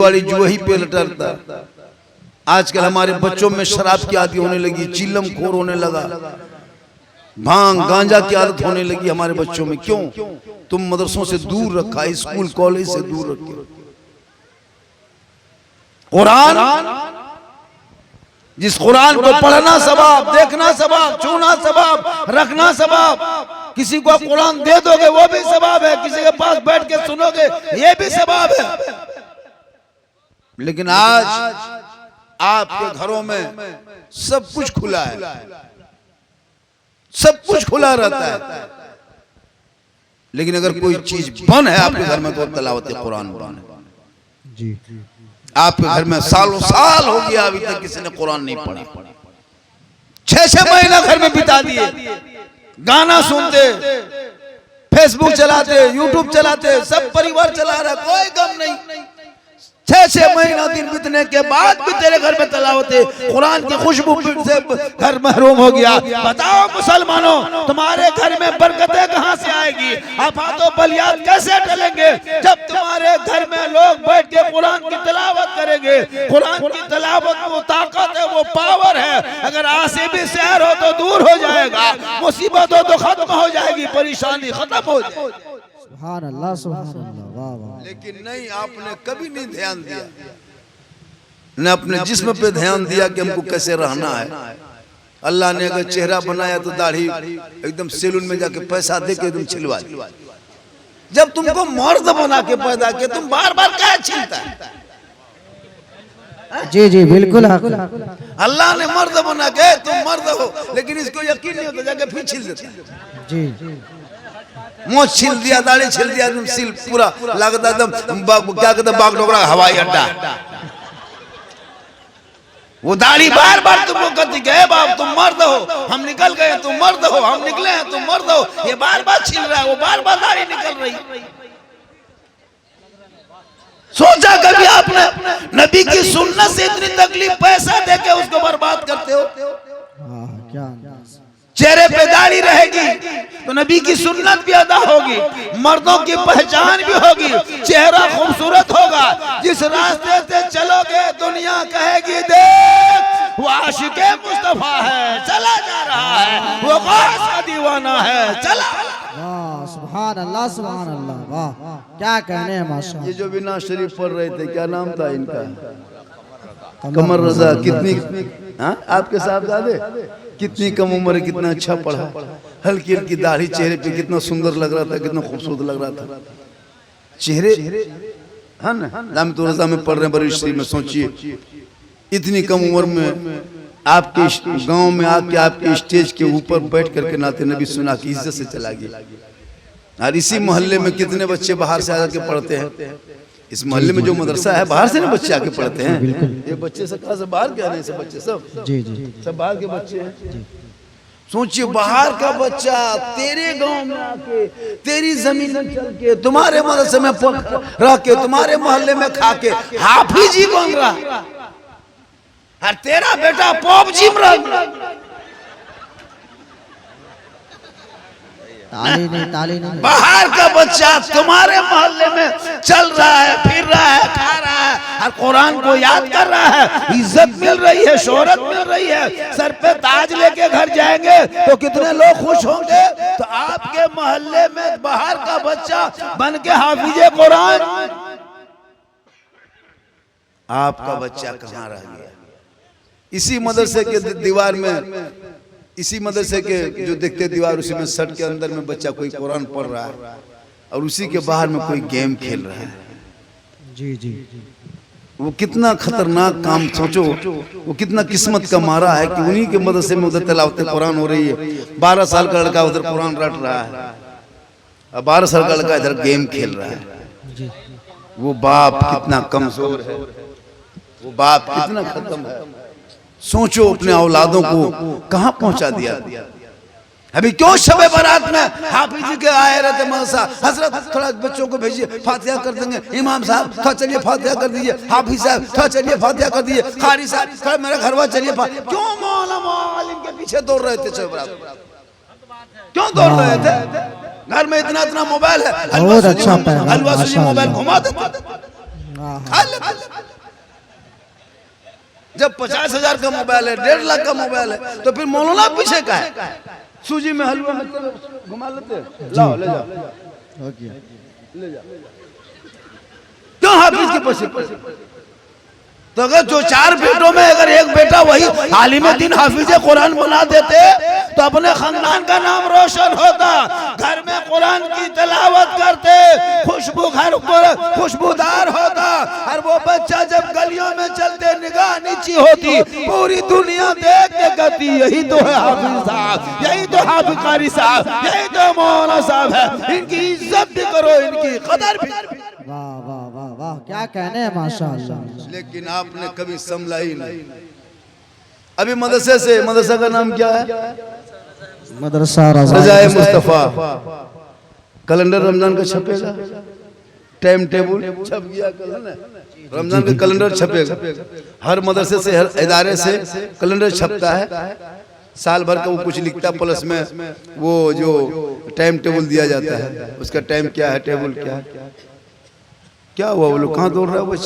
वाली जो वही पे लटरता। आजकल हमारे बच्चों में शराब की आदत होने लगी, चिल्लम खोर होने लगा, भांग गांजा की आदत होने लगी हमारे बच्चों में। क्यों? तुम मदरसों से दूर रखा, स्कूल कॉलेज से दूर रखे। कुरान, जिस कुरान को पढ़ना सवाब, देखना सवाब, छूना सवाब, रखना सवाब। किसी को कुरान दे दोगे वो भी सवाब है, किसी के पास बैठ के सुनोगे ये भी सवाब है। लेकिन आज आपके घरों में सब कुछ खुला है, सब कुछ खुला रहता है, लेकिन अगर कोई चीज बंद है आपके घर में तो तिलावत कुरान बंद है। जी, आपके घर में सालों साल हो गया अभी तक किसी ने कुरान नहीं पढ़ी। 6-6 महीना घर में बिता दिए, गाना सुनते, फेसबुक चलाते, यूट्यूब चलाते, सब परिवार चला रहा, कोई गम नहीं। 6-6 महीना दिन बीतने के बाद भी तेरे घर में तिलावत कुरान की खुशबू से घर महरूम हो गया। बताओ मुसलमानों, तुम्हारे घर में बरकतें कहां से आएगी? आफात और बलियात कैसे टलेंगे जब तुम्हारे घर में लोग बैठ के कुरान की तिलावत करेंगे? कुरान की तिलावत वो ताकत है, वो पावर है। अगर आसिबी शहर हो तो दूर हो जाएगा, मुसीबत हो तो खत्म हो जाएगी, परेशानी खत्म हो जाएगी। सुभान अल्लाह, सुभान अल्लाह, वाह वाह। लेकिन नहीं, आपने कभी नहीं ध्यान दिया, न अपने जिस्म पे ध्यान दिया कि हमको कैसे रहना है। अल्लाह ने अगर चेहरा बनाया तो दाढ़ी एकदम सैलून में जाके पैसा दे के एकदम छिलवा दी। जब तुमको मर्द बना के पैदा किया, तुम बार बार क्या छीलता है? जी जी बिल्कुल। अल्लाह ने मर्द बना के, तुम मर्द हो, लेकिन इसको यकीन नहीं होता, जाके फिर छील देता। जी, मोछ छील दिया, दाढ़ी छील दिया, एकदम सिल पूरा लगता एकदम क्या कहते बाग डोगरा हवाई अड्डा। वो दाढ़ी बार बार तुमको कहती है बाप तुम मर्द हो, हम निकल गए तुम मर्द हो, हम निकले हैं तुम मर्द हो। ये बार बार छील रहा है, वो बार बार दाढ़ी निकल रही। सोचा कभी आपने नबी की सुन्नत से इतनी तकलीफ पैसा देके उसको बर्बाद करते हो? क्या चेहरे पे दाढ़ी रहेगी तो नबी की सुन्नत भी अदा होगी, मर्दों की पहचान भी होगी, चेहरा खूबसूरत होगा। जिस रास्ते से चलोगे दुनिया कहेगी देख वो आशिके मुस्तफा है, चला जा रहा है, वो गौस का दीवाना है, चला। वाह, सुभान अल्लाह, सुभान अल्लाह, वाह, क्या कहने हैं माशाअल्लाह। ये जो बिना शरीफ पढ़ रहे थे, क्या नाम था इनका? कमर रजा। कितनी आपके साहबजादे, कितनी कम उम्र है, कितना अच्छा पढ़ा, हल्की हल्की दाढ़ी, चेहरे पे कितना सुंदर लग रहा था, कितना खूबसूरत लग रहा था चेहरे, है ना? जाम तो रजा में पढ़ रहे हैं बड़ी शरीफ में। सोचिए इतनी कम उम्र में आपके गांव में आके आपके स्टेज के ऊपर बैठ करके नाते नबी सुना की इज्जत से चला गया। और इसी मोहल्ले में कितने बच्चे बाहर से आकर के पढ़ते हैं। इस मोहल्ले में जो मदरसा है बाहर से ना बच्चे आके पढ़ते हैं। ये बच्चे सब कहाँ से बाहर के आ रहे हैं? सब बच्चे सब जी जी सब बाहर के बच्चे हैं। सोचिए बाहर का बच्चा तेरे गांव में आके, तेरी जमीन में चल के, तुम्हारे मदरसे में रह के, तुम्हारे मोहल्ले में खा के हाफिज ही बन रहा, और तेरा बेटा पॉप जी में रह। ताली नहीं। बाहर का बच्चा तुम्हारे मोहल्ले में चल रहा है, फिर रहा है, खा रहा है, और कुरान को याद कर रहा है, इज्जत मिल रही है, शोहरत मिल रही है, सर पे ताज लेके घर जाएंगे तो कितने लोग खुश होंगे। तो आपके मोहल्ले में बाहर का बच्चा बन के हाफिजे कुरान, आपका बच्चा कहाँ रह गया? इसी मदरसे के दीवार में, इसी मदरसे के जो देखते दीवार, उसी में सट के अंदर में बच्चा कोई कुरान पढ़ रहा है, और उसी के बाहर में कोई गेम खेल रहा है। जी जी, वो कितना खतरनाक काम, सोचो वो कितना किस्मत का मारा है कि उन्हीं के मदरसे में उधर तिलावत कुरान हो रही है। 12 साल का लड़का उधर कुरान रट रहा है, और 12 साल का लड़का इधर गेम खेल रहा है। वो बाप कितना कमजोर है, वो बाप कितना खत्म है। सोचो अपने औलादों को कहां पहुंचा दिया। अभी क्यों शबे बारात में हाफिज जी के आए रहते मदरसा, हजरत थोड़ा बच्चों को भेजिए, फातिहा कर देंगे, इमाम साहब थोड़ा चलिए फातिहा कर दीजिए, हाफिज साहब थोड़ा चलिए फातिहा कर दीजिए, कारी साहब थोड़ा मेरा घरवा चलिए। क्यों मौला मौलिम के पीछे दौड़ रहे थे? शबे बारात क्यों दौड़ रहे थे? घर में इतना इतना मोबाइल है, बहुत अच्छा हलवा सुनी मोबाइल घुमा देते। खा लेते। जब 50,000 का मोबाइल है, 1.5 लाख का मोबाइल है, तो फिर मौलाना पीछे का है? सूजी में हलवा में घुमा लेते, लाओ ले जाओ, ले जाओ, क्यों हाफिज के पीछे? तो अगर जो 4 बेटों में अगर एक बेटा वही आलिम दीन हाफिज कुरान बना देते तो अपने खानदान का नाम रोशन होता। घर में कुरान की तिलावत करते, खुशबू घर खुशबूदार होता, और वो बच्चा जब गलियों में चलते निगाह नीची होती, पूरी दुनिया देख के कहती यही तो है हाफिज साहब, यही तो हाफिज कारी साहब, यही तो मौलाना साहब है। इनकी इज्जत भी करो, इनकी कदर भी। वाह वाह वाह वाह, क्या कहने हैं माशाअल्लाह। लेकिन आपने कभी संभला ही नहीं। अभी मदरसे से, मदरसा का नाम क्या है? मदरसा रज़ाए मुस्तफा। कैलेंडर रमजान का छपेगा, टाइम टेबल छप गया, रमजान का कैलेंडर छपेगा। हर मदरसे से, हर इदारे से कैलेंडर छपता है, साल भर का वो कुछ लिखता, प्लस में वो जो टाइम टेबल दिया जाता है, उसका टाइम क्या है, टेबल क्या है। क्या हुआ, वो लोग कहाँ दौड़ रहा है? वो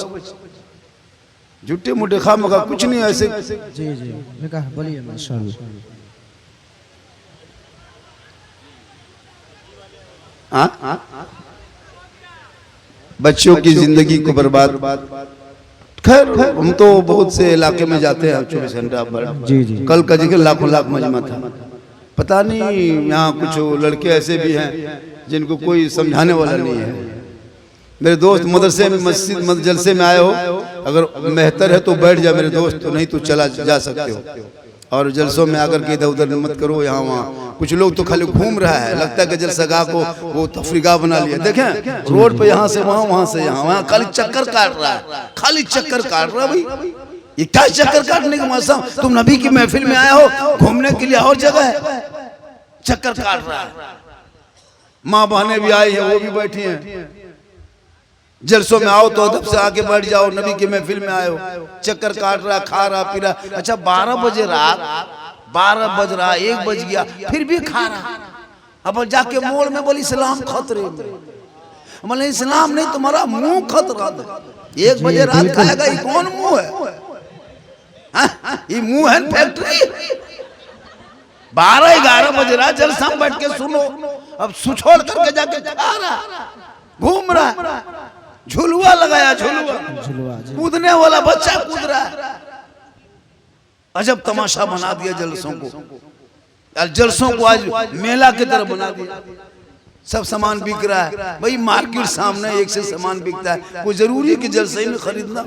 झूठे मोटे खामखा कुछ नहीं ऐसे। जी जी बोलिए माशाअल्लाह। बच्चों की जिंदगी को बर्बाद। खैर हम तो बहुत से इलाके में जाते हैं 24 घंटा पर। जी जी। कल का जिक्र लाखों लाख मजमा था। पता नहीं यहाँ कुछ लड़के ऐसे भी हैं जिनको कोई समझाने वाला नहीं है। मेरे दोस्त मदरसे में, मस्जिद जलसे में आए हो, अगर बेहतर है तो बैठ जा मेरे दोस्त, तो नहीं तो चला जा सकते हो। और जलसों में आकर के इधर उधर मत करो, यहाँ वहाँ। कुछ लोग तो खाली घूम रहा है, लगता है कि जलसगाह को वो तफरीगाह बना लिया। देखें रोड पे यहाँ से वहाँ, वहाँ से यहाँ, वहाँ खाली चक्कर काट रहा है, खाली चक्कर काट रहा है। भाई ये क्या चक्कर काटने का मौसम? तुम नबी की महफिल में आए हो, घूमने के लिए और जगह है, चक्कर काट रहा है। माँ बहनें भी आई है, वो भी बैठी हैं। जलसों में आओ तो अदब से आके बैठ जाओ, नबी की महफिल में आए हो, चक्कर काट रहा, खा रहा, पी रहा। अच्छा 12 बजे रात, 12 बज रहा, 1 बज गया, फिर भी खा रहा। अब जाके मोड़ में बोली इस्लाम खतरे में। बोले इस्लाम नहीं, तुम्हारा मुंह खतरा है। 1 बजे रात खाएगा, ये कौन मुंह है? ये मुंह है फैक्ट्री। 12-11 बजे रात जलसा में बैठ के सुनो, अब छोड़ करके जाके खा रहा, घूम रहा, झुलुआ लगाया, झुलुआ कूदने वाला बच्चा कूद रहा है। अजब तमाशा बना दिया जलसों को। जलसों को आज मेला की तरह बना दिया। सब सामान बिक रहा है। भाई मार्केट सामने एक से सामान बिकता है, कोई जरूरी कि जलसे में खरीदना?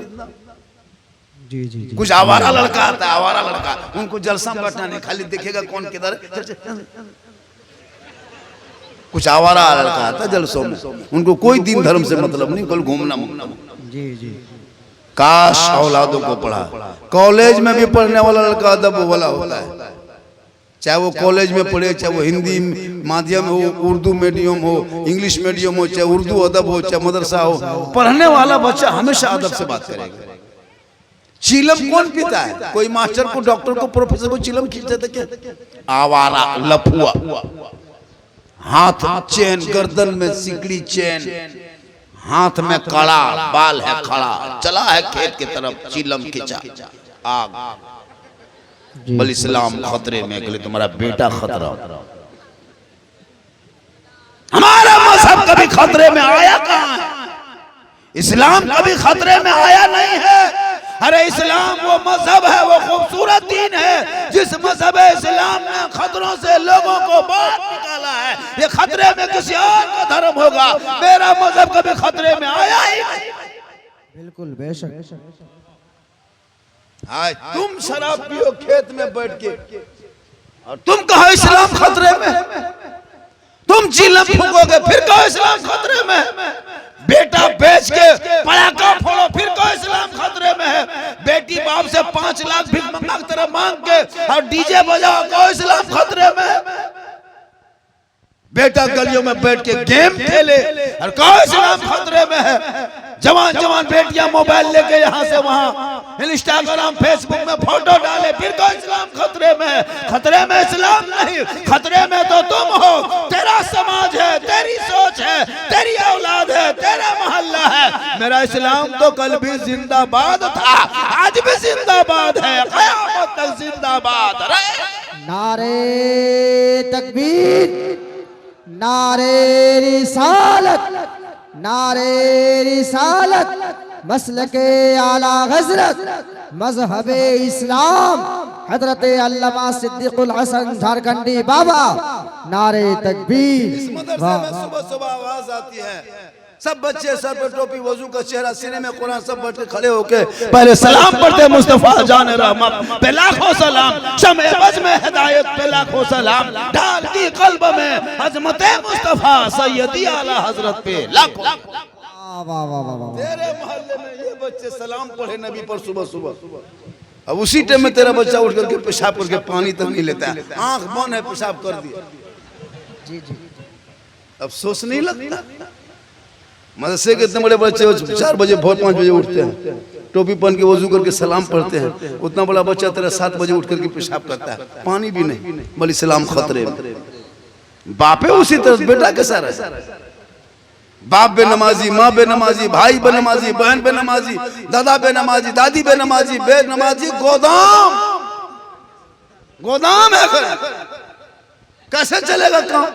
जी जी जी। कुछ आवारा लड़का आता है, आवारा लड़का, उनको जलसा में बैठना नहीं, खाली देखेगा कौन किधर। कुछ आवारा लड़का आता है जलसों में, उनको कोई दीन धर्म से मतलब नहीं, कल घूमना। जी जी। काश औलादों को पढ़ा। कॉलेज में भी पढ़ने वाला लड़का अदब वाला होता है, चाहे वो कॉलेज में पढ़े, चाहे वो हिंदी माध्यम हो, उर्दू मीडियम हो, इंग्लिश मीडियम हो, चाहे उर्दू अदब हो, चाहे मदरसा हो, पढ़ने वाला बच्चा हमेशा अदब से बात करेगा। चिलम कौन पीता है? कोई मास्टर को, डॉक्टर को, प्रोफेसर को चिलम खींचते थे क्या? आवारा लफुआ, हाथ चेन, गर्दन में सिकड़ी चेन, हाथ में कड़ा, बाल है खड़ा, चला है खेत की तरफ, चिलम खींचा, आग। बल इस्लाम खतरे में, के लिए तुम्हारा बेटा खतरा। हमारा मजहब कभी खतरे में आया कहां है? इस्लाम कभी खतरे में आया नहीं है। अरे इस्लाम वो मजहब है, वो खूबसूरत दीन है जिस मजहब इस्लाम ने खतरों से लोगों को बाहर निकाला है। ये खतरे में किसी और का धर्म होगा, मेरा मजहब कभी खतरे में आया ही नहीं। बिल्कुल बेशक। तुम शराब पियो खेत में बैठ के और तुम कहो इस्लाम खतरे में, तुम चिलम फूकोगे फिर कहो इस्लाम खतरे में, बेटा बेच के पटाखा फोड़ो फिर कहो इस्लाम खतरे में है, बेटी बाप से 5 लाख भीख मंगा तरह मांग के और डीजे बजाओ कहो इस्लाम खतरे में है, बेटा गलियों में बैठ के गेम खेले और कहो इस्लाम खतरे में है, जवान जवान बेटियां मोबाइल लेके यहाँ से वहाँ इंस्टाग्राम फेसबुक में फोटो डाले फिर कहो इस्लाम खतरे में है। खतरे में इस्लाम नहीं, खतरे में तो तुम हो, तेरा समाज है, तेरी सोच है, तेरी औलाद है, तेरा मोहल्ला है। मेरा इस्लाम तो कल भी जिंदाबाद था, आज भी जिंदाबाद है, क़यामत तक जिंदाबाद रहे। नारे तकबीर, नारे रिसालत, नारे रिसालत, मसलके आला हजरत, मजहबे इस्लाम, हजरत अल्लामा सिद्दीकुल हसन झारखंडी बाबा, नारे तकबीर। इस मदरसे में सुबह सुबह आवाज आती है, सब बच्चे सर पे टोपी, वजू का चेहरा, सीने में कुरान, सब बच्चे खड़े होके पहले सलाम पढ़ते मुस्तफा जान रहमत पे लाखों सलाम, शमे बज में हिदायत पे लाखों सलाम, ढालती कल्ब में अजमत मुस्तफा सैयदी आला हजरत पे लाखों। वाह वाह वाह वाह। तेरे मोहल्ले में ये बच्चे सलाम पढ़े नबी पर सुबह सुबह, अब उसी टाइम में तेरा बच्चा उठ करके पेशाब करके पानी तक नहीं लेता है, आंख बंद है, पेशाब कर दिया। जी जी। अफसोस नहीं लगता? मदरसे के इतने बड़े बच्चे 4 बजे भोर 5 बजे उठते हैं, टोपी पहन के वजू करके सलाम पढ़ते हैं, उतना बड़ा बच्चा तेरा 7 बजे उठ करके पेशाब करता है, पानी भी नहीं, बल्कि सलाम खतरे में। बापे उसी तरह बेटा कैसा रहे? बाप बेनमाजी, माँ बेनमाजी, भाई बेनमाजी, बहन बेनमाजी, दादा बेनमाजी, दादी बेनमाजी, बेनमाजी गोदाम गोदाम है। कैसे चलेगा काम?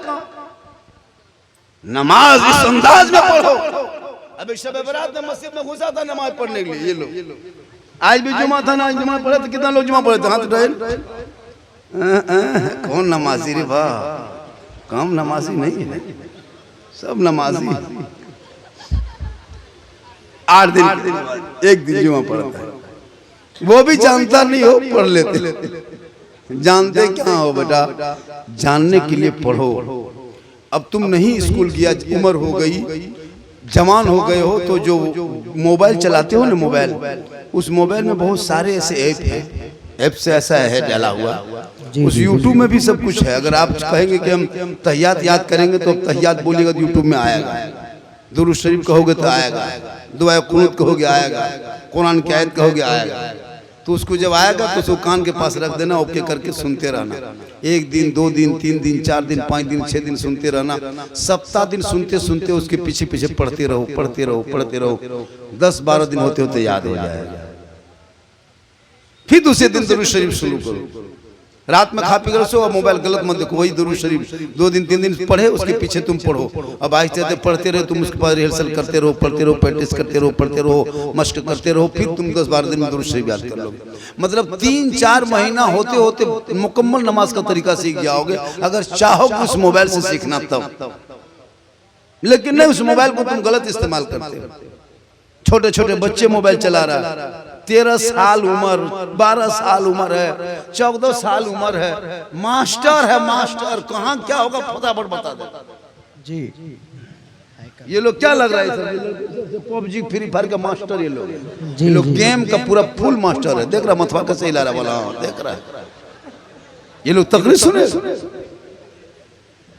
नमाज इस अंदाज में पढ़ो। अभी शब बरात में मस्जिद में घुसा था नमाज पढ़ने के लिए, ये लोग आज भी जुमा था ना, आज जुमा पढ़े तो कितना लोग जुमा पढ़े थे? हाथ उठाए। कौन नमाजी रे वाह, कम नमाजी नहीं है, सब नमाजी। 8 दिन एक दिन जुमा पढ़ता है, वो भी जानता नहीं हो, पढ़ लेते। जानते क्या हो बेटा? जानने के लिए पढ़ो। अब तुम नहीं स्कूल गया, उम्र हो गई, जवान हो गए हो, तो जो मोबाइल चलाते हो ना, मोबाइल, उस मोबाइल में बहुत सारे ऐसे ऐप हैं, ऐप से ऐसा है डाला हुआ, उस यूट्यूब में भी सब कुछ है। अगर आप कहेंगे कि हम तहियात याद करेंगे तो तहियात बोलिएगा तो यूट्यूब में आएगा, दुरूद शरीफ कहोगे तो आएगा, दुआ कुनूत कहोगे आएगा, कुरान की आयत कहोगे आएगा। तो उसको जब आएगा तो उसको कान के पास रख देना, ओके करके सुनते रहना। 1 दिन 2 दिन 3 दिन 4 दिन 5 दिन 6 दिन सुनते रहना। सप्ताह दिन सुनते सुनते उसके पीछे पीछे पढ़ते रहो, पढ़ते रहो, पढ़ते रहो। 10-12 दिन होते होते याद हो जाएगा। फिर दूसरे दिन दुरूद शरीफ शुरू करो। रात में खा पी कर सो और मोबाइल गलत मत देखो, वही दुरूद शरीफ 2 दिन 3 दिन पढ़े, उसके पीछे तुम पढ़ो। अब आहिस्ते पढ़ते रहो, तुम उसके पास रिहर्सल करते रहो, पढ़ते रहो, प्रैक्टिस करते रहो, पढ़ते रहो, मश्क करते रहो। फिर तुम 10-12 दिन में दुरूद शरीफ याद कर लोगे। मतलब 3-4 महीना होते होते मुकम्मल नमाज का तरीका सीख जाओगे, अगर चाहो उस मोबाइल से सीखना तब। लेकिन नहीं, उस मोबाइल को तुम गलत इस्तेमाल करते हो। छोटे छोटे बच्चे मोबाइल चला रहा है, 13 साल उम्र, 12 साल उम्र है, 14 साल उम्र है, मास्टर है, मास्टर। कहाँ क्या होगा फटाफट बता दे जी। ये लोग क्या लग रहा है? पबजी फ्री फायर का मास्टर ये लोग गेम का पूरा फुल मास्टर है। देख रहा मथुआ कैसे हिला रहा बोला, देख रहा है। ये लोग तकरीर सुने।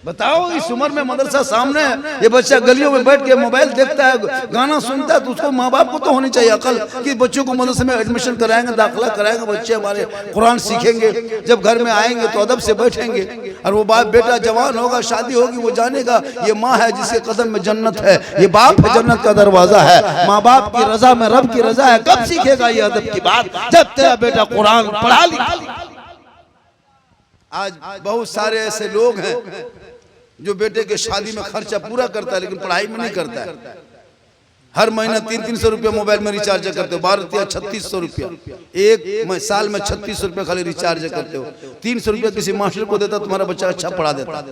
बताओ, इस उम्र में मदरसा सामने है, ये बच्चा गलियों में बैठ के मोबाइल देखता है, गाना सुनता है, तो उसको माँ बाप को तो होनी चाहिए अकल कि बच्चों को मदरसे में एडमिशन कराएंगे, दाखिला कराएंगे, बच्चे हमारे कुरान सीखेंगे, जब घर में आएंगे तो अदब से बैठेंगे। और वो बाप बेटा जवान होगा, शादी होगी, वो जानेगा ये माँ है जिसके कदम में जन्नत है, ये बाप है जन्नत का दरवाजा है। माँ बाप की रजा में रब की रजा है। कब सीखेगा ये अदब की बात? जब तेरा बेटा कुरान पढ़ा लिखा। आज बहुत सारे ऐसे लोग हैं जो बेटे के शादी में खर्चा पूरा करता है, लेकिन पढ़ाई में नहीं करता है। हर महीना 300-300 रुपया मोबाइल में रिचार्ज करते हो, 12-3600 रुपया एक साल में 3600 रुपया खाली रिचार्ज करते हो। 300 रुपया किसी मास्टर को देता, तुम्हारा बच्चा अच्छा पढ़ा देता।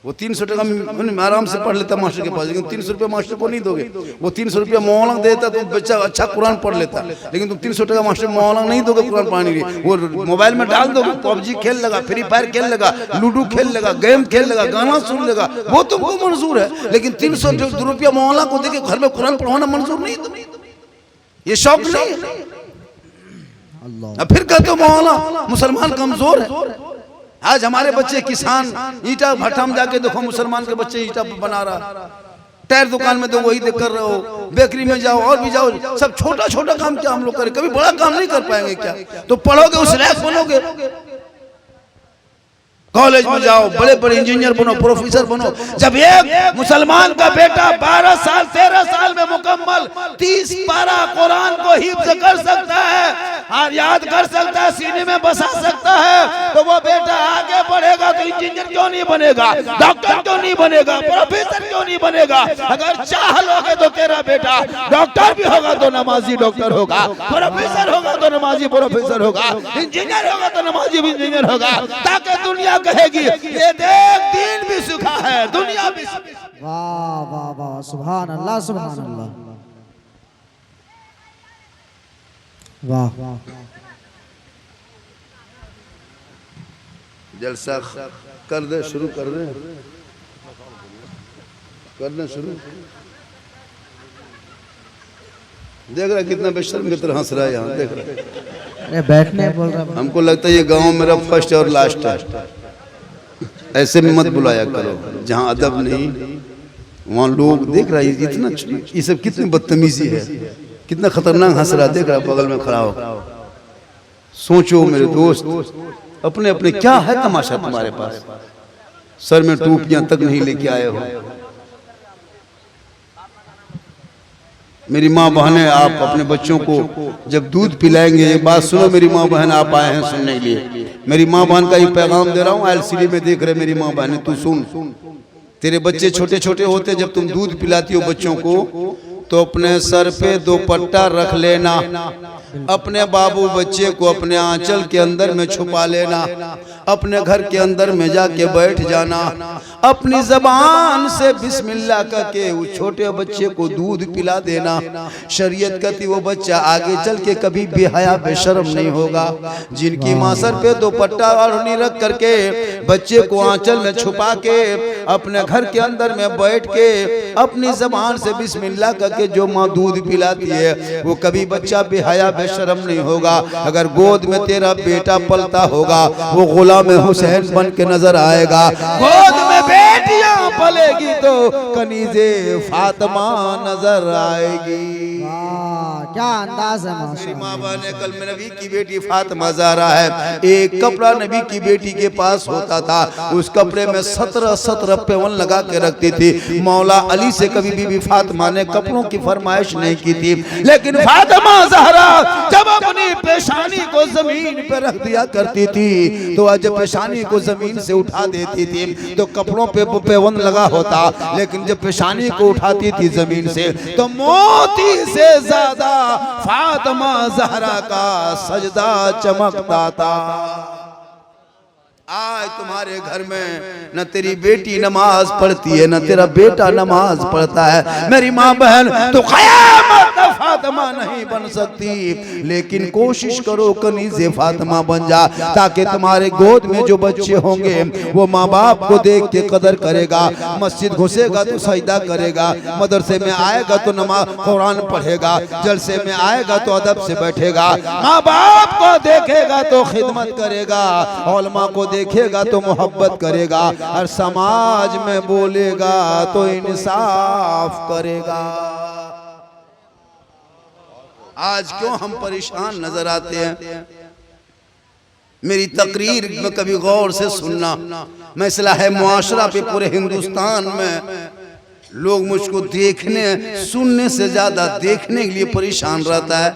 वो 300 टका में आराम से पढ़ लेता मास्टर के पास, लेकिन 300 रुपया मास्टर को नहीं दोगे। वो 300 रुपया मौलाना देता तो बच्चा अच्छा कुरान पढ़ लेता, लेकिन तुम 300 टका मास्टर मौलाना नहीं दोगे कुरान पढ़ने के लिए। वो मोबाइल में डाल दोगे, पबजी खेल लगा, फ्री फायर खेल लगा, लूडो खेल लगा, गेम खेल लगा, गाना सुन लेगा, वो तुमको मंजूर है। लेकिन 300 रुपया मौलाना को देके घर में कुरान पढ़वाना मंजूर नहीं। ये शौक नहीं है। फिर कहते हो मौलाना मुसलमान कमजोर है। आज हमारे बच्चे किसान, ईटा भट्टा में जाके देखो, मुसलमान के बच्चे ईटा बना रहा, टायर दुकान में तो वही देख कर रहे हो, बेकरी में जाओ और भी जाओ, सब छोटा छोटा काम क्या हम लोग करें? कभी बड़ा काम नहीं कर पाएंगे क्या? तो पढ़ोगे उस लायक बनोगे। कॉलेज में जाओ, बड़े बड़े इंजीनियर बनो, प्रोफेसर बनो। जब एक मुसलमान का बेटा 12 साल 13 साल में मुकम्मल 30 पारा कुरान को हिफ्ज कर सकता है और याद कर सकता है, सीने में बसा सकता है, तो वो बेटा आगे बढ़ेगा तो इंजीनियर क्यों नहीं बनेगा, डॉक्टर क्यों नहीं बनेगा, प्रोफेसर क्यों नहीं बनेगा। अगर चाह लोगे तो तेरा बेटा डॉक्टर भी होगा तो नमाजी डॉक्टर होगा, प्रोफेसर होगा तो नमाजी प्रोफेसर होगा, इंजीनियर होगा तो नमाजी इंजीनियर होगा, ताकि दुनिया कहेगी ये देख दीन भी सीखा है, दुनिया भी। वाह वाह वाह, सुभान अल्लाह सुभान अल्लाह, वाह। जलसा कर दे, शुरू कर दे, कर दे शुरू। देख रहा कितना बेशर्म की तरह हंस रहा है यहाँ, देख रहा। अरे बैठने बोल रहा। हमको लगता है ये गांव मेरा फर्स्ट और लास्ट है। ऐसे में मत बुलाया करो जहाँ अदब नहीं, वहाँ लोग देख रहा है इतना, ये सब कितनी बदतमीजी है, कितना खतरनाक हंस रहा, देख रहा बगल में खड़ा हो। सोचो मेरे दोस्त, अपने अपने क्या है तमाशा तुम्हारे पास, सर में टोपियां तक नहीं लेके आए हो। मेरी माँ बहनें, आप अपने बच्चों को जब दूध पिलाएंगे, ये बात सुनो मेरी माँ बहन, आप आए हैं सुनने के लिए, मेरी माँ बहन का ये पैगाम दे रहा हूँ, एलसीडी में देख रहे मेरी माँ बहन, तू सुन। तेरे बच्चे छोटे छोटे होते, जब तुम दूध पिलाती हो बच्चों को, तो अपने सर पे दुपट्टा रख लेना, अपने बाबू बच्चे को अपने आंचल के अंदर में छुपा लेना, अपने घर के अंदर में जाके बैठ जाना, अपनी जबान से बिस्मिल्लाह करके उस छोटे बच्चे को दूध पिला देना। शरीयत कहती वो बच्चा आगे चल के कभी बेहया बेशर्म नहीं होगा। जिनकी माँ सर पे दुपट्टा ओढ़नी रख करके बच्चे को आंचल में छुपा के अपने घर के अंदर में बैठ के अपनी जबान से बिस्मिल्लाह करके जो माँ दूध पिलाती है, वो कभी बच्चा बेहया बेशर्म नहीं होगा। अगर गोद में तेरा बेटा पलता होगा, वो गुलाम हुसैन बन के नजर आएगा। गोद में बेटियां पलेगी तो कनीजे फातिमा नजर आएगी। क्या अंदाज है। मेरी माँ बहने, कल में नबी की बेटी फातिमा ज़हरा है, एक कपड़ा नबी की बेटी के पास होता था, उस कपड़े में 17 पेवन लगा के रखती थी। मौला अली से कभी बीबी फातिमा ने कपड़ों की फरमाइश नहीं की थी, लेकिन फातिमा ज़हरा जब अपनी पेशानी को जमीन पर रख दिया करती थी, तो जब पेशानी को जमीन से उठा देती थी तो कपड़ों पे पेवन लगा होता, लेकिन जब पेशानी को उठाती थी जमीन से तो मोती से ज्यादा फातिमा ज़हरा का सजदा चमकता था। आज तुम्हारे घर में न तेरी बेटी नमाज पढ़ती है, न तेरा बेटा नमाज पढ़ता है। मेरी माँ बहन, तो क़यामत तक फातिमा नहीं बन सकती, लेकिन कोशिश करो कनीज़े फातिमा बन जा, ताकि तुम्हारे गोद में जो बच्चे होंगे वो माँ बाप को देख के कदर करेगा। मस्जिद घुसेगा तो सजदा करेगा, मदरसे में आएगा तो नमाज कुरान पढ़ेगा, जलसे में आएगा तो अदब से बैठेगा, माँ बाप को देखेगा तो खिदमत करेगा, उलमा को देखेगा तो मोहब्बत करेगा, और समाज में बोलेगा तो इंसाफ करेगा। आज क्यों हम परेशान नजर आते हैं? मेरी तकरीर में कभी गौर से सुनना, मसला है मुआशरा पे पूरे हिंदुस्तान में लोग मुझको देखने सुनने से ज्यादा देखने के लिए परेशान रहता है,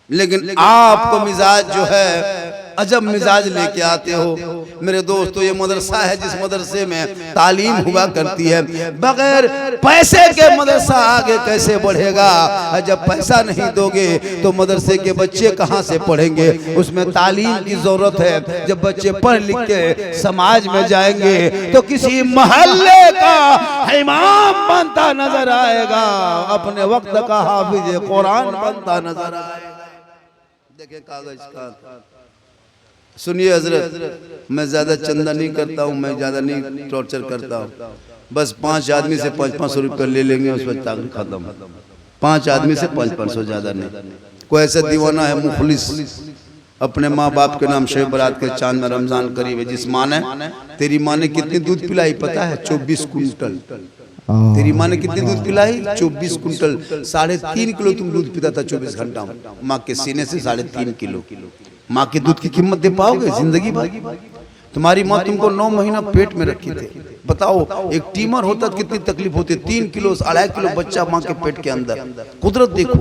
लेकिन आपको मिजाज जो है अजब मिजाज लेके आते हो। मेरे दोस्तों, ये मदरसा है जिस मदरसे में तालीम हुआ करती है, बगैर पैसे के मदरसा आगे कैसे बढ़ेगा? जब पैसा नहीं दोगे तो मदरसे के बच्चे कहाँ से पढ़ेंगे? उसमें तालीम की जरूरत है। जब बच्चे पढ़ लिख के समाज में जाएंगे तो किसी मोहल्ले का इमाम बनता नजर आएगा, अपने वक्त का हाफिज कुरान बनता नजर आएगा। देखिए कागज का, सुनिए हजरत, मैं ज्यादा चंदा नहीं करता हूँ, मैं ज्यादा नहीं टॉर्चर करता हूँ। बस 5 आदमी से 500 रुपये ले लेंगे, उस पर ताकत खत्म। 5 आदमी से 500 ज्यादा नहीं। कोई ऐसा दीवाना है मुखलिस, अपने माँ बाप के नाम शब बारात के चांद में रमजान करीब है, जिस माँ ने, तेरी माँ ने कितनी दूध पिलाई पता है? 24 कुंटल। तेरी माँ ने कितनी दूध पिलाई? 24 कुंटल। 3.5 किलो तुम दूध पीता था 24 घंटा में, माँ के सीने से 3.5 किलो। माँ के दूध की कीमत दे पाओगे जिंदगी भर? तुम्हारी माँ तुमको 9 महीना पेट में रखी थी। बताओ एक टीमर होता तो कितनी तकलीफ होती। 3 किलो 2.5 किलो बच्चा माँ के पेट के अंदर। कुदरत देखो।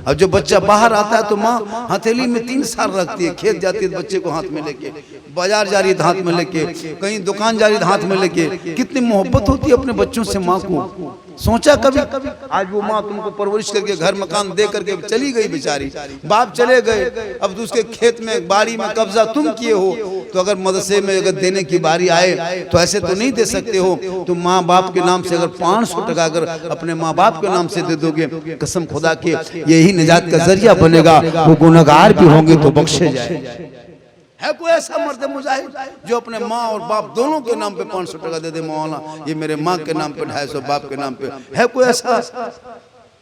अब जब बच्चा बाहर आता है तो माँ हथेली में 3 साल रखती है, खेत जाती है बच्चे को हाथ में लेके, बाजार जा रही है हाथ में लेके, कहीं दुकान जा रही है हाथ में लेके। कितनी मोहब्बत होती है अपने बच्चों से माँ को। सोचा कभी? आज वो माँ तुमको परवरिश करके घर मकान दे करके चली गई बेचारी, बाप चले गए, अब तो उसके खेत में बाड़ी में कब्जा तुम किए हो। तो अगर मदरसे में अगर देने की बारी आए तो ऐसे तो नहीं दे सकते हो। तो माँ बाप के नाम से अगर 500 टका अगर अपने माँ बाप के नाम से दे दोगे, कसम खुदा के यही निजात का जरिया बनेगा। वो गुनहगार भी होंगे तो बख्शे जाए। है कोई ऐसा मर्द मुजाहिद जो अपने माँ और बाप दोनों के नाम पे 500 टका दे दे? मौलाना ये मेरे माँ के नाम पे 250, बाप के नाम पे। है कोई ऐसा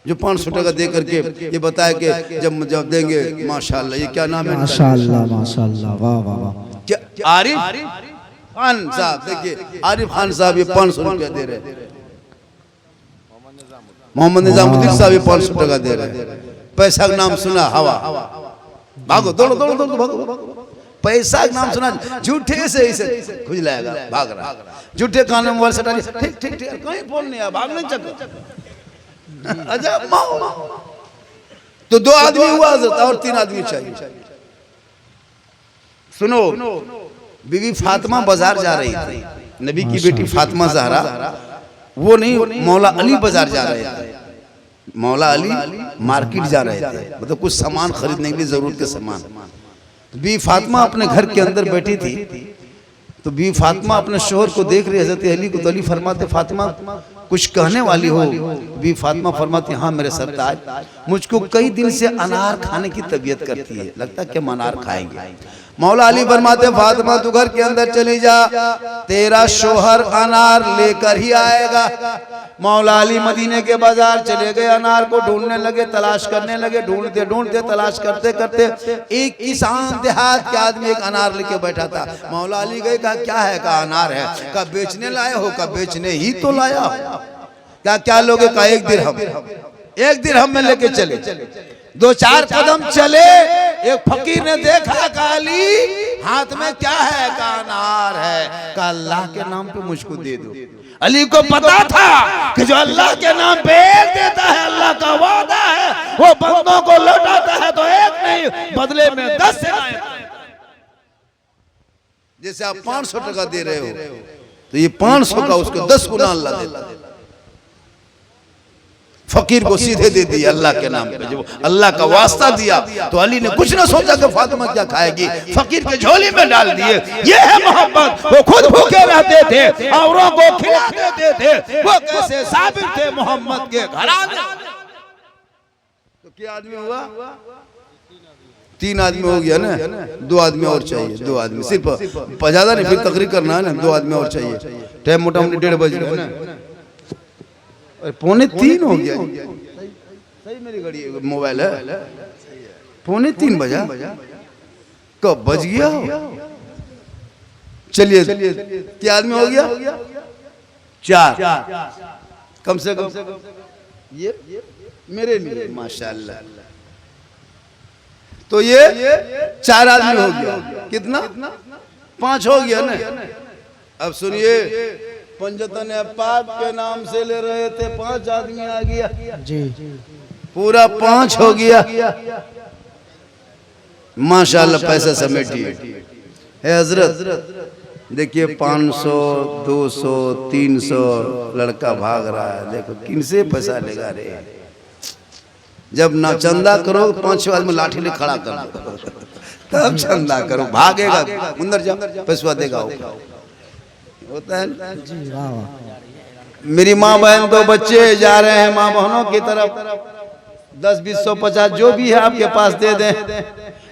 जो 500 टका दे करके ये बताए कि जब देंगे माशाल्लाह? ये क्या नाम है? माशाल्लाह माशाल्लाह, वाह वाह वाह। क्या आरिफ खान साहब, देखिए आरिफ खान साहब ये 500 रुपया दे रहे हैं। मोहम्मद निजामुद्दीन साहब ये 500 टका दे रहे हैं। पैसा का नाम सुना हवा, भागो दौड़ो दौड़ो दौड़ो भागो। पैसा का नाम सुना झूठे से इसे खुजलाएगा, भाग रहा। झूठे कान में मोबाइल सटा लिया, ठीक ठीक ठीक, कहीं फोन नहीं आया, भागने चक्कर। अजब माँ। तो 2 आदमी हुआ और 3 आदमी चाहिए। सुनो, बीवी फातिमा बाजार जा रही थी, नबी की बेटी फातिमा ज़हरा, वो नहीं मौला अली बाजार जा रहे थे। मौला अली मार्केट जा रहे थे, मतलब कुछ सामान खरीदने के लिए, जरूरत के सामान। बीवी फातिमा अपने घर के अंदर बैठी थी, तो बीवी फातिमा अपने शोहर को देख रही। हज़रत अली को, तो अली फरमाते फातिमा कुछ कहने वाली हो? बीवी फातिमा फरमाती हाँ मेरे सरताज, मुझको कई दिन से अनार खाने की तबीयत करती है, लगता है कि हम अनार खाएंगे। मौला अली फरमाते फातिमा तू घर के अंदर चली जा, तेरा शोहर अनार लेकर ही आएगा। मौला अली मदीने के बाजार चले गए, अनार को ढूंढने लगे, तलाश करने लगे, ढूंढते ढूंढते तलाश करते करते एक किसान देहात के आदमी एक अनार लेके बैठा था। मौला अली गए, कहा क्या है? कहा अनार है। कहा बेचने लाए हो? कहा बेचने ही तो लाया। क्या क्या लोगे? कहा 1 दिरहम। 1 दिरहम में लेके चले। 2-4 कदम चले, एक फकीर ने देखा, कहा अली हाथ में क्या है? कहा अनार है। कहा अल्लाह के नाम पे मुझको दे दो। अली को पता था कि जो अल्लाह के नाम पे 1 देता है, अल्लाह का वादा है वो बंदों को लौटाता है, तो 1 नहीं बदले में 10 से आए। जैसे आप 500 टका दे रहे हो तो ये 500 का उसको 10 गुना अल्लाह देता है। फकीर को सीधे दे दिया अल्लाह के नाम पे, जब अल्लाह का वास्ता दिया तो अली ने कुछ ना सोचा कि फातिमा क्या खाएगी, फकीर के झोली में डाल दिए। ये है मोहब्बत। वो खुद भूखे रहते थे, औरों को खिला देते थे। वो कैसे साबिर थे मोहम्मद के घराने। तो क्या आदमी हुआ? 3 आदमी हो गया ना, 2 आदमी और चाहिए। 2 आदमी सिर्फ, ज्यादा नहीं, फिर तकरीर करना है ना। 2 आदमी और चाहिए। टाइम मोटा मोटी 1:30 बज रहा है ना, 2:45 हो गया। सही मेरी घड़ी मोबाइल है, 2:45 बजा। कब बज गया? चलिए क्या आदमी हो गया? 4 कम से कम। ये मेरे लिए माशाल्लाह। तो ये 4 आदमी हो गया। कितना? 5 हो गया ना। अब सुनिए, पंजतन पाक के नाम से ले रहे थे, 5 आदमी आ गया जी, पूरा 5 हो गया। माशाल्लाह पैसा समेटिए। है हजरत देखिए 500 200 300 लड़का भाग रहा है। देखो किनसे पैसा लेगा रे? जब ना चंदा करो 5 आदमी लाठी ले खड़ा कर दो, तब चंदा करो। भागेगा अंदर जा, पैसा देगा होता है जी। मेरी माँ बहन 2 बच्चे जा रहे हैं माँ बहनों की तरफ। 10 20 100 50 जो भी है आपके पास दे दें,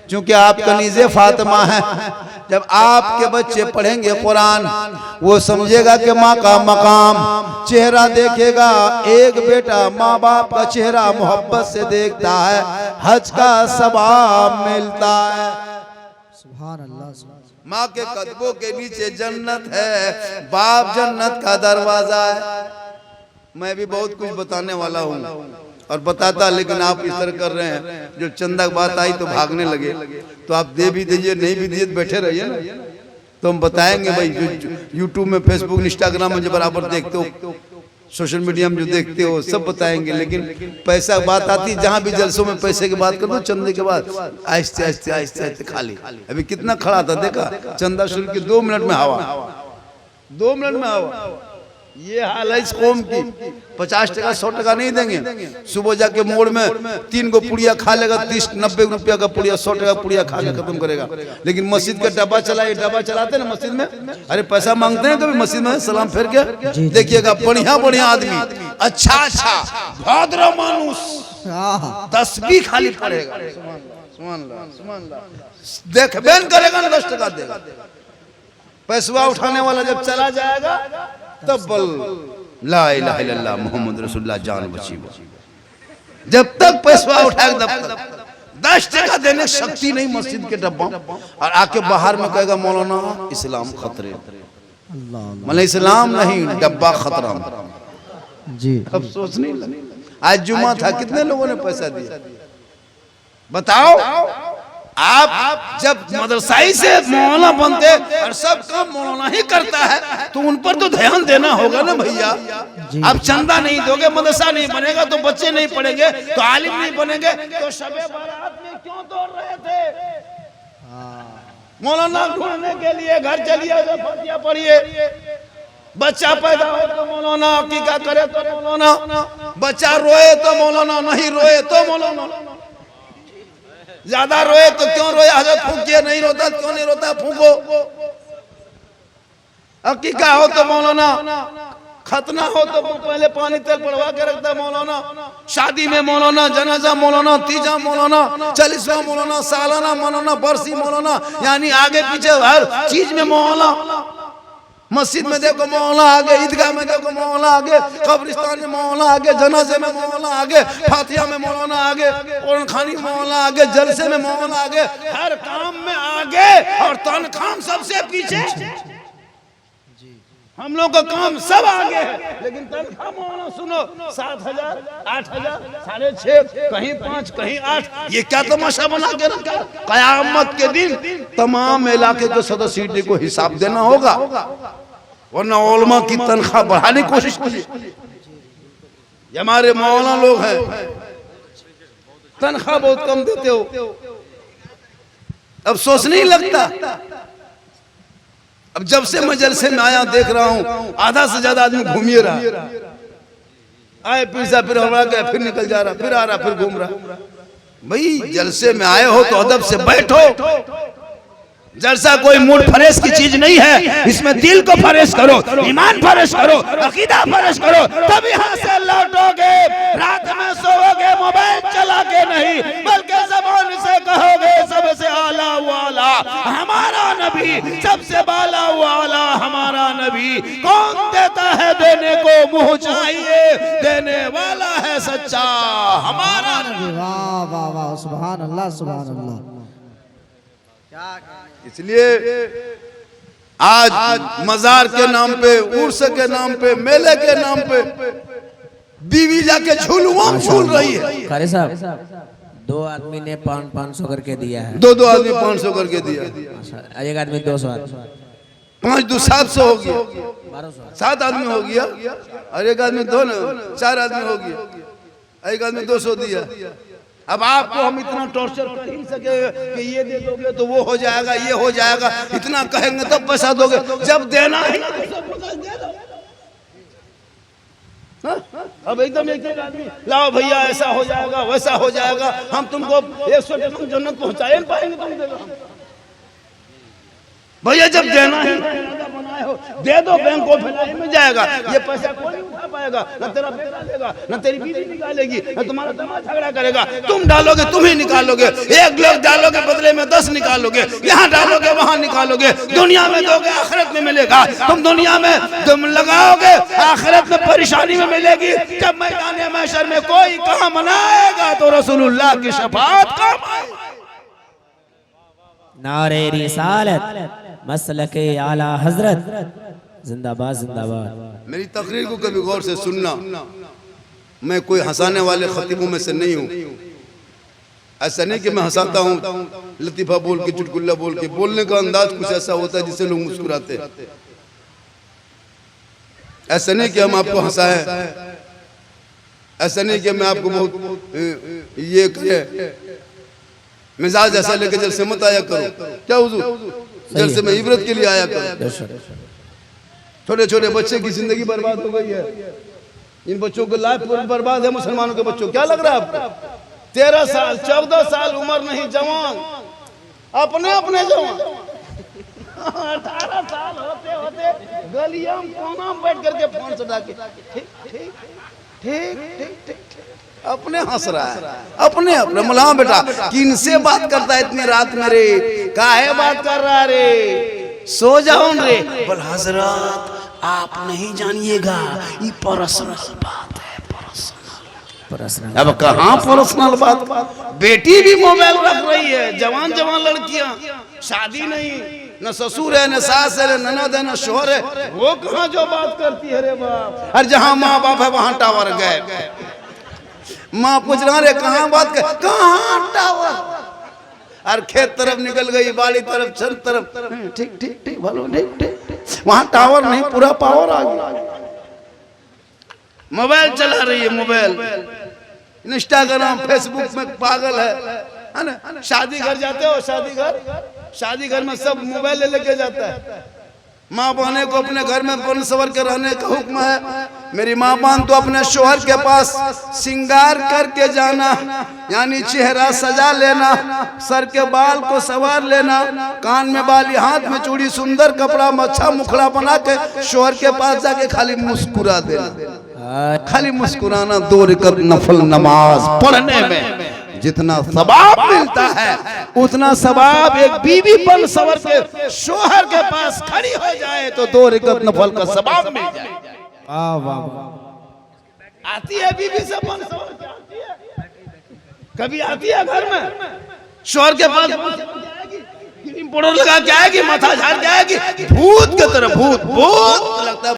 क्योंकि आप कनीज़े फातिमा हैं। जब आपके बच्चे पढ़ेंगे कुरान, वो समझेगा कि माँ का मकाम, चेहरा देखेगा। एक बेटा माँ बाप का चेहरा मोहब्बत से देखता है, हज का सवाब मिलता है। सुभान अल्लाह। माँ के कदमों के नीचे जन्नत है, बाप जन्नत का दरवाजा है। मैं भी बहुत कुछ बताने वाला हूँ और बताता, लेकिन आप इस तरह कर रहे हैं। जो चंदा की बात आई तो भागने लगे। तो आप दे भी दीजिए, नहीं भी दीजिए बैठे रहिए ना। तो हम बताएंगे भाई, जो यूट्यूब में, फेसबुक, इंस्टाग्राम में जो बराबर देखते हो, सोशल मीडिया में जो देखते हो, सब बताएंगे। लेकिन पैसा बात आती है, जहां भी जलसों में पैसे की बात कर दो, चंदे के बाद आहिस्ते आहिस्ते आहिस्ते आहिस्ते खाली। अभी कितना खड़ा था देखा, चंदा शुरू की 2 मिनट में हवा, 2 मिनट में हवा। ये हाल है इस कौम की। 50 टका 100 टका नहीं देंगे। सुबह जाके मोड़ में 3 गो पुड़िया खा लेगा, 30-90 रुपया का पुड़िया, 100 टका पुड़िया खा के खत्म करेगा। लेकिन मस्जिद का डब्बा चलाए, डब्बा चलाते ना मस्जिद में, अरे पैसा मांगते हैं कभी मस्जिद में, सलाम फेर के देखिएगा, बढ़िया बढ़िया आदमी, अच्छा अच्छा भद्र मानुष, तस्बीह खाली पड़ेगा, देखबे करेगा ना 10 टका देगा। पैसा उठाने वाला जब चला जाएगा तब बल ला इलाहा इल्लल्लाह मोहम्मद रसूलुल्लाह जान बची। जब तक पैसा उठाएगा तब तक 10 टका देने की शक्ति नहीं मस्जिद के डब्बा। और आके बाहर में कहेगा मौलाना इस्लाम खतरे, मतलब इस्लाम नहीं डब्बा खतरा जी। अब सोच नहीं लगे। आज जुमा था, कितने लोगों ने पैसा दिया बताओ। आप जब मदरसाई से मौलाना बनते और सब काम मौलाना ही करता है, तो उन पर तो ध्यान देना होगा ना भैया। आप चंदा नहीं दोगे, मदरसा नहीं बनेगा, तो बच्चे नहीं पढ़ेंगे, तो आलिम नहीं बनेंगे, तो शबे बारात में क्यों दौड़ रहे थे? मौलाना ढूंढने के लिए घर चलिए, फातिहा पढ़िए। बच्चा पैदा हो तो मौलाना, अकीका करे तो मौलाना, बच्चा रोए तो मौलाना, नहीं रोए तो मौलाना, ज्यादा रोए तो क्यों रोए हजरत फूकिए, नहीं रोता क्यों नहीं रोता फूको। अकीका हो तो मौलाना, खतना हो तो पहले पानी तेल पड़वा के रखता मौलाना, शादी में मौलाना, जनाजा मौलाना, तीजा मौलाना, 40वां मौलाना, सालाना मौलाना, बरसी मौलाना, यानी आगे पीछे हर चीज में मौलाना। मस्जिद में देखो मौला आगे, ईदगाह में देखो मौला आगे, कब्रिस्तान में मौला आगे, जनाजे में मौला आगे, फातिहा में मौलाना आगे, कुरान खानी मौला आगे, जलसे में मौला आगे, हर काम में आगे, और तनख्वाह सबसे पीछे। हम लोग का काम सब आगे है, लेकिन तनख्वाह मौला सुनो 7,000, 8,000, 6.5, कहीं 5, कहीं 8। ये क्या तमाशा बना के रखा? कयामत के दिन तमाम इलाके के सदस्य को हिसाब देना होगा, वरना उलमा की तनख्वाह बढ़ाने की कोशिश कीजिए। ये हमारे मौलाना लोग हैं, तनख्वाह बहुत कम देते हो, अब सोच नहीं लगता। अब जब से मैं जलसे में आया देख रहा हूं, आधा से ज्यादा आदमी घूमिए रहा, आए पिज्जा, फिर हमारा गया, फिर निकल जा रहा, फिर आ रहा, फिर घूम रहा। भाई जलसे में आए हो तो अदब से बैठो। जलसा कोई मूड फ्रेश की चीज नहीं है, इसमें दिल को फ्रेश करो, ईमान फ्रेश करो, अकीदा फ्रेश करो, तब यहाँ से लौटोगे। रात में सोओगे मोबाइल चला के नहीं, बल्कि ज़बान से कहोगे सबसे आला वाला हमारा नबी, सबसे बाला वाला हमारा नबी। कौन देता है देने को मुँह चाहिए, देने वाला है सच्चा हमारा नबी। वाह वाह वाह, सुभान अल्लाह सुभान अल्लाह। इसलिए आज मजार के नाम पे, उर्स के नाम पे, मेले के नाम पे बीवी जाके झूलुआ झूल रही है। खारी साहब, 2 आदमी ने 500 करके दिया है, 2 आदमी 500 करके दिया, एक आदमी 200, 5 2 700 हो गया, 7 आदमी हो गया, और एक आदमी 2 ना 4 आदमी हो गया, एक आदमी 200 दिया। अब आपको हम इतना टॉर्चर कर नहीं सके कि ये दे दोगे तो वो हो जाएगा, ये हो जाएगा, इतना कहेंगे तब पैसा दोगे, जब देना है अब एकदम एक आदमी लाओ भैया ऐसा हो जाएगा, वैसा हो जाएगा, हम तुमको 100 टका जन्नत पहुंचा नहीं पाएंगे, तुम दे दो भैया, जब देना है बनाए हो दे दो, बैंक ऑफ में जाएगा, ये पैसा कोई नहीं उठा पाएगा, न तेरा बेटा लेगा, न तेरी बीवी निकालेगी, न तुम्हारा दामाद झगड़ा करेगा, तुम डालोगे तुम ही निकालोगे, एक लोग डालोगे बदले में 10 निकालोगे, यहाँ डालोगे वहाँ निकालोगे, दुनिया में दोगे आखिरत में मिलेगा, तुम दुनिया में तुम लगाओगे आखिरत में परेशानी में मिलेगी। जब मैदान महशर में कोई काम बनाएगा तो रसूलुल्लाह की शफाअत काम आएगी। नारे रिसालत मसलके आला हजरत जिंदाबाद जिंदाबाद। मेरी तकरीर को कभी गौर से सुनना, मैं कोई हंसाने वाले खतीबों में से नहीं हूँ। ऐसा नहीं कि मैं हंसाता हूँ लतीफा बोल के, चुटकुल्ला बोल के, बोलने का अंदाज कुछ ऐसा होता है जिससे लोग मुस्कुराते हैं। ऐसा नहीं कि हम आपको हंसाएं, ऐसा नहीं कि मैं आपको बहुत ये करे, मिजाज ऐसा लेके जलसे मत आया करो। क्या हुजूर, जलसे में इबरत के लिए आया करो। छोटे छोटे बच्चे की जिंदगी बर्बाद हो गई है, इन बच्चों को लाइफ बर्बाद है। मुसलमानों के बच्चों, क्या लग रहा है आपको? 13 साल 14 साल उम्र नहीं, जवान अपने अपने जवान 18 साल होते होते गलियां कोना में बैठ करके फोन चला के ठीक ठीक ठीक ठीक ठीक अपने हंस रहा है, अपने अपने। मुला बेटा किन से बात करता है इतनी रात में रे? काहे बात कर रहा रे? सो जाओ रे। बोल हजरत आप नहीं जानिएगा, ये पर्सनल बात है, पर्सनल। अब कहाँ पर्सनल बात? बेटी भी मोबाइल रख रही है, जवान जवान लड़कियां, शादी नहीं, न ससुर है, न सास है, न ननद है, न शोहर है, वो कहाँ जो बात करती है रे बाप। और जहाँ माँ बाप है वहां टावर गए। माँ पूछ रहा रे कहाँ बात कर, कहाँ टावर? और खेत तरफ निकल गई, बाड़ी तरफ, छत तरफ, ठीक ठीक ठीक भलो ठीक ठीक, वहां टावर नहीं, पूरा पावर आ गया। मोबाइल चला रही है, मोबाइल, इंस्टाग्राम, फेसबुक में पागल है ना। शादी घर जाते हो, शादी घर में सब मोबाइल लेके जाता है। माँ बहने को अपने घर में बन सवर के रहने का हुक्म है। मेरी माँ बहन तो अपने शोहर के पास सिंगार करके जाना, यानी चेहरा सजा लेना, सर के बाल को संवार लेना, कान में बाली, हाथ में चूड़ी, सुंदर कपड़ा, अच्छा मुखड़ा बना के शोहर के पास जाके खाली मुस्कुरा देना। खाली मुस्कुराना। 2 रकात नफल नमाज पढ़ने में जितना सवाब मिलता है, उतना सवाब एक बीवी बन सवर के शोहर के पास खड़ी हो जाए तो 2 रकात नफल का सवाब मिल जाए। आती है बीवी से बन सवर के, आती है कभी, आती है घर में शोहर के पास क्रीम पाउडर लगा के आएगी, माथा झाड़ के आएगी, भूत की तरह, भूत भूत लगता है।